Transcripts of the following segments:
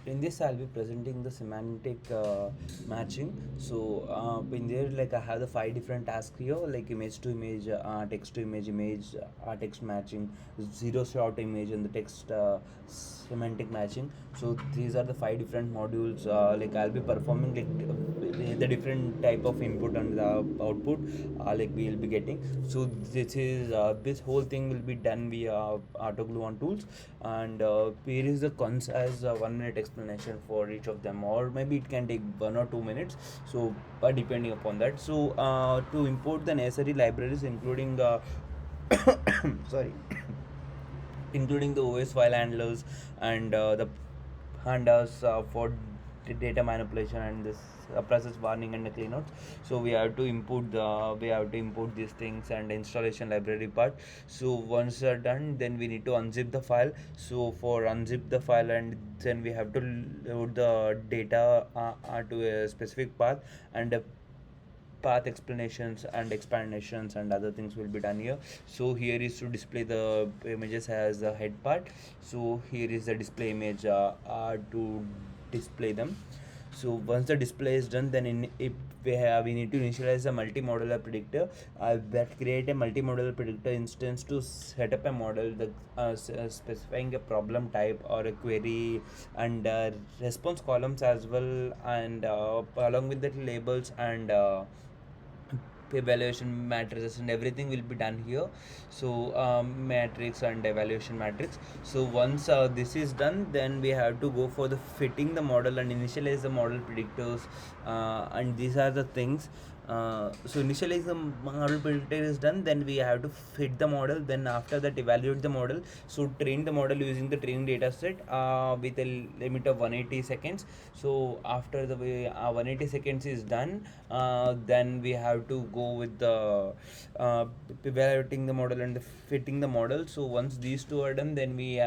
In this I'll be presenting the semantic matching. In there, like, I have the five different tasks here, like image to image, text to image, text matching, zero shot image, and the text semantic matching. So these are the five different modules. Like, I'll be performing, like, the different type of input and the output, like we'll be getting. So this whole thing will be done via AutoGluon tools. And here is the concise 1 minute explanation for each of them, or maybe it can take 1 or 2 minutes, so depending upon that. To import the necessary libraries, including sorry including the OS file handlers and the pandas for data manipulation and this process warning and the cleanouts. So we have to import these things and installation library part. So once they're done, then we need to unzip the file. So for unzip the file, and then we have to load the data to a specific path, and path explanations and explanations and other things will be done here. So here is to display the images as the head part. So here is the display image to display them. So once the display is done, then if we need to initialize a multi-modular predictor that create a multi-modular predictor instance to set up a model that specifying a problem type or a query, and response columns as well, and along with the labels and evaluation matrices and everything will be done here. So matrix and evaluation matrix. So once this is done, then we have to go for the fitting the model and initialize the model predictors, and these are the things. So initialize the model predictor is done, then we have to fit the model, then after that evaluate the model. So train the model using the training data set with a limit of 180 seconds. So after the 180 seconds is done, then we have to go with the evaluating the model and fitting the model. So once these two are done, then we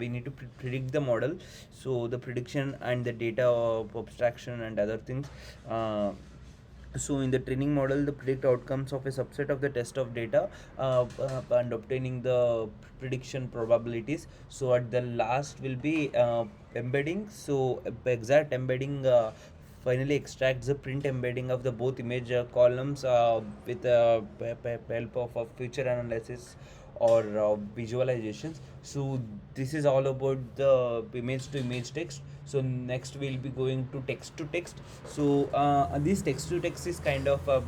need to predict the model. So the prediction and the data of abstraction and other things. So in the training model, the predict outcomes of a subset of the test of data, and obtaining the prediction probabilities. So at the last will be embedding. So exact embedding finally extracts the print embedding of the both image columns with help of a feature analysis or visualizations. So this is all about the image to image text. So next we'll be going to text to text. So this text to text is kind of a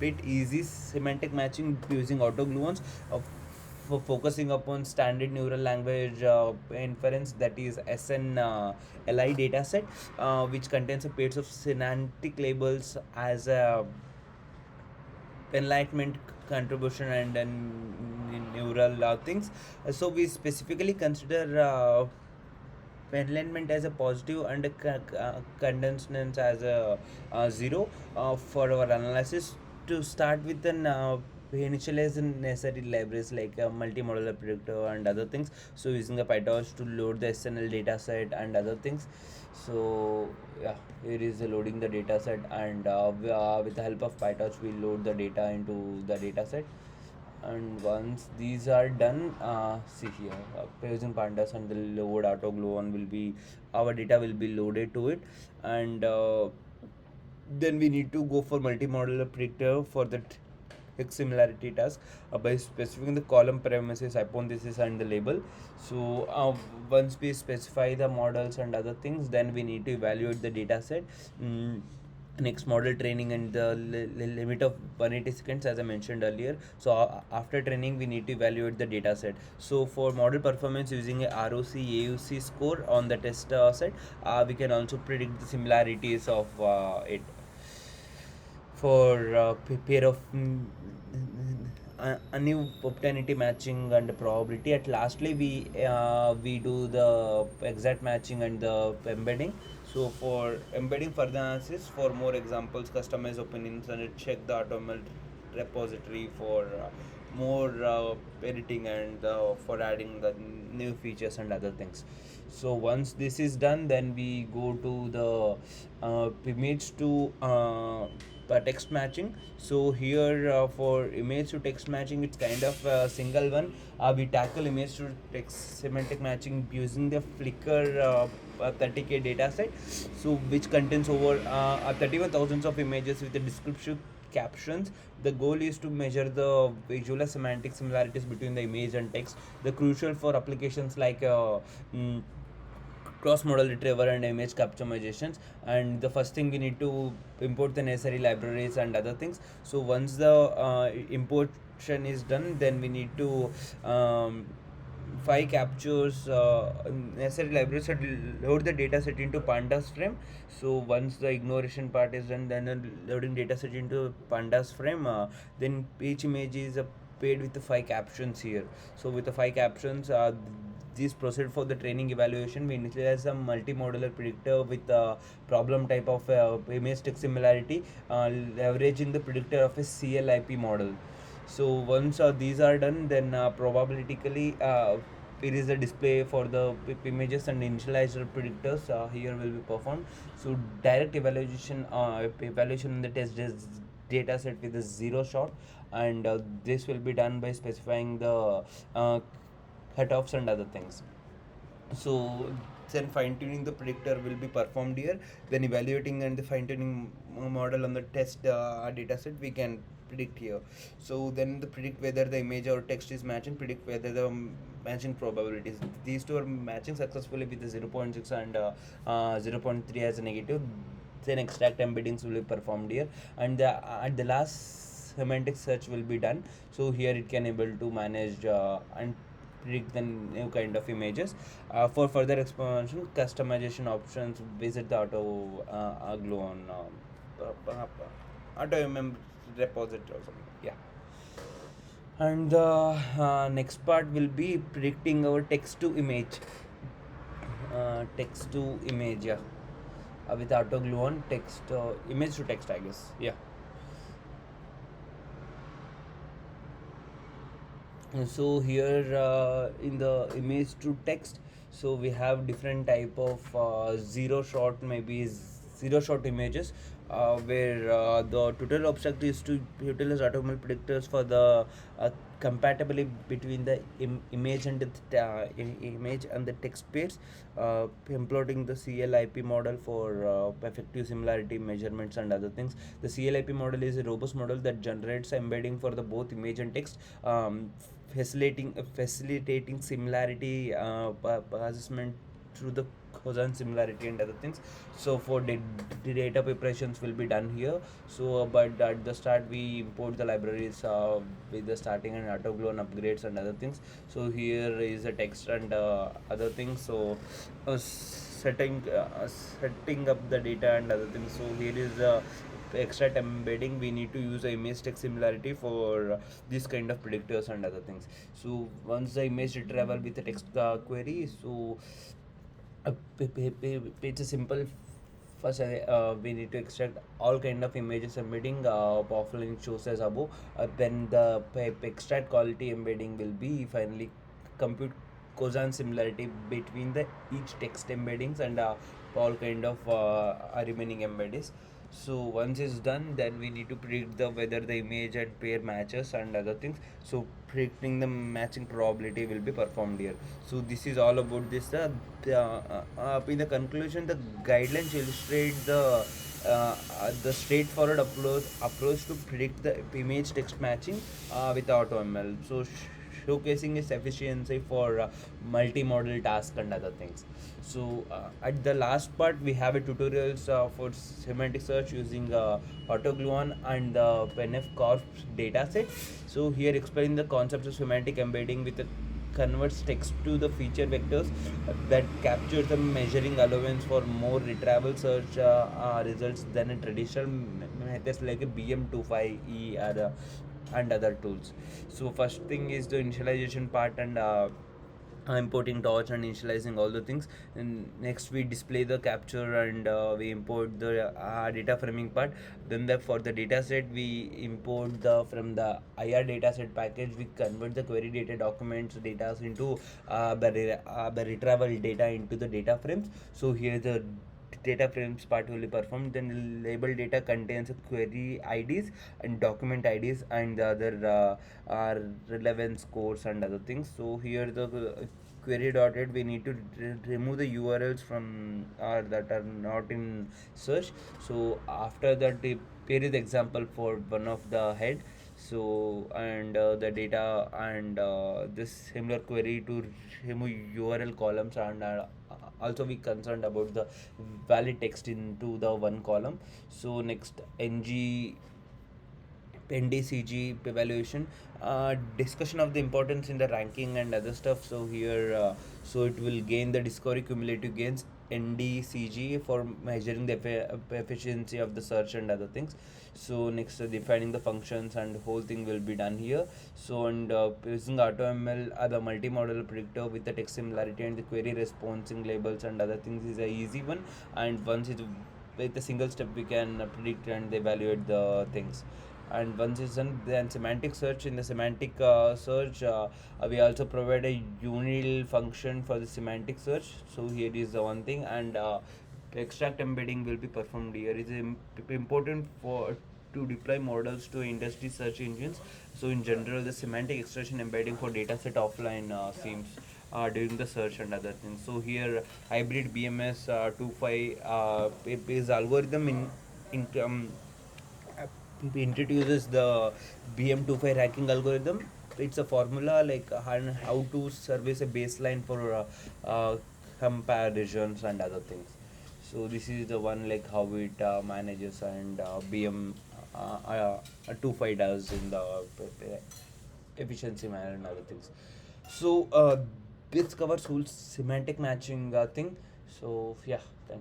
bit easy semantic matching using autogluons, for focusing upon standard neural language inference, that is SNLI dataset, which contains a pairs of semantic labels as a enlightenment contribution and neural things. So we specifically consider enlightenment as a positive and condensness as a zero for our analysis. To start with, then we initialize the necessary libraries like multi-modular predictor and other things. So using the PyTorch to load the SNL dataset and other things. So yeah, here is loading the dataset, and with the help of PyTorch we load the data into the dataset. And once these are done, see here, using pandas and the load autogluon will be, our data will be loaded to it. And then we need to go for multi-modular predictor for the similarity task by specifying the column premises, hypothesis and the label. So once we specify the models and other things, then we need to evaluate the data set. Next, model training and the limit of 180 seconds, as I mentioned earlier. So after training we need to evaluate the data set. So for model performance, using a ROC AUC score on the test set, we can also predict the similarities of it for pair of a new opportunity matching and probability. At lastly, we do the exact matching and the embedding. So for embedding further analysis, for more examples, customize opinions and check the automl repository for more editing and for adding the new features and other things. So once this is done, then we go to the image to text matching. So here for image to text matching, it's kind of a single one. We tackle image to text semantic matching using the Flickr 30K data set, so which contains over 31 thousands of images with the description captions. The goal is to measure the visual and semantic similarities between the image and text. The crucial for applications like mm, cross model retrieval and image capitalizations. And the first thing, we need to import the necessary libraries and other things. So once the importation is done, then we need to file captures necessary libraries and load the data set into pandas frame. So once the ignoration part is done, then loading data set into pandas frame, then each image is paired with the five captions here. So with the five captions, this proceed for the training evaluation. We initialize a multi-modular predictor with a problem type of image text similarity, leveraging the predictor of a CLIP model. So once these are done, then probabilically it is a display for the images and initializer predictors here will be performed. So direct evaluation in the test data set with a zero shot, and this will be done by specifying the cutoffs and other things. So then fine tuning the predictor will be performed here. Then evaluating and the fine tuning model on the test data set, we can predict here. So then the predict whether the image or text is matching, predict whether the matching probabilities. These two are matching successfully with the 0.6 and 0.3 as a negative. Then extract embeddings will be performed here, and at the last semantic search will be done. So here it can able to manage and predict the new kind of images. For further expansion, customization options, visit the glue on auto repository or something. Yeah. And the next part will be predicting our text to image. Text to image, yeah. With auto glue on text, image to text, I guess. Yeah. So here in the image to text, so we have different type of zero shot, maybe zero shot images, where the tutorial object is to utilize automatic predictors for the compatibility between the image and the image and the text pairs, employing the CLIP model for effective similarity measurements and other things. The CLIP model is a robust model that generates embedding for the both image and text, facilitating similarity assessment through the Cousin similarity and other things. So for the data preparations will be done here. So but at the start we import the libraries with the starting and auto glue and upgrades and other things. So here is the text and other things. So setting up the data and other things. So here is the extract embedding. We need to use the image text similarity for this kind of predictors and other things. So once the image retrieval with the text query, so it's a simple. First, we need to extract all kind of images embedding. Offline shows as above. Then the extract quality embedding will be finally compute cosine similarity between the each text embeddings and all kind of remaining embeddings. So once it's done, then we need to predict the whether the image and pair matches and other things. So predicting the matching probability will be performed here. So this is all about this. In the conclusion, the guidelines illustrate the straightforward approach to predict the image text matching with AutoML. So showcasing its efficiency for multi-model tasks and other things. So at the last part, we have a tutorials for semantic search using AutoGluon and the PNF Corp dataset. So here explain the concepts of semantic embedding with a converts text to the feature vectors that captures the measuring allowance for more retrieval search results than a traditional methods like a BM25E and other tools. So first thing is the initialization part and importing torch and initializing all the things. And next we display the capture and we import the data framing part. Then for the data set, we import the from the IR dataset package. We convert the query data documents data into the retrieval data into the data frames. So here the data frames part will be performed. Then label data contains query IDs and document IDs and the other are relevance codes and other things. So here the query dotted we need to remove the URLs from that are not in search. So after that here is the example for one of the head. So and the data and this similar query to remove URL columns and also we concerned about the valid text into the one column. So next NDCG evaluation, discussion of the importance in the ranking and other stuff. So here, so it will gain the discovery cumulative gains NDCG for measuring the efficiency of the search and other things. So next, defining the functions and whole thing will be done here. So and using AutoML are the multimodal predictor with the text similarity and the query responding labels and other things is a easy one. And once it with a single step we can predict and evaluate the things. And once it's done, then semantic search. In the semantic search we also provide a unil function for the semantic search. So here is the one thing. And extract embedding will be performed here. It is important for to deploy models to industry search engines. So in general the semantic extraction embedding for dataset offline seems during the search and other things. So here hybrid BMS 25 is algorithm in introduces the BM25 ranking algorithm. It's a formula like how to service a baseline for comparisons and other things. So this is the one like how it manages and BM 25 does in the efficiency manner and other things. So this covers whole semantic matching thing. So yeah, thank you.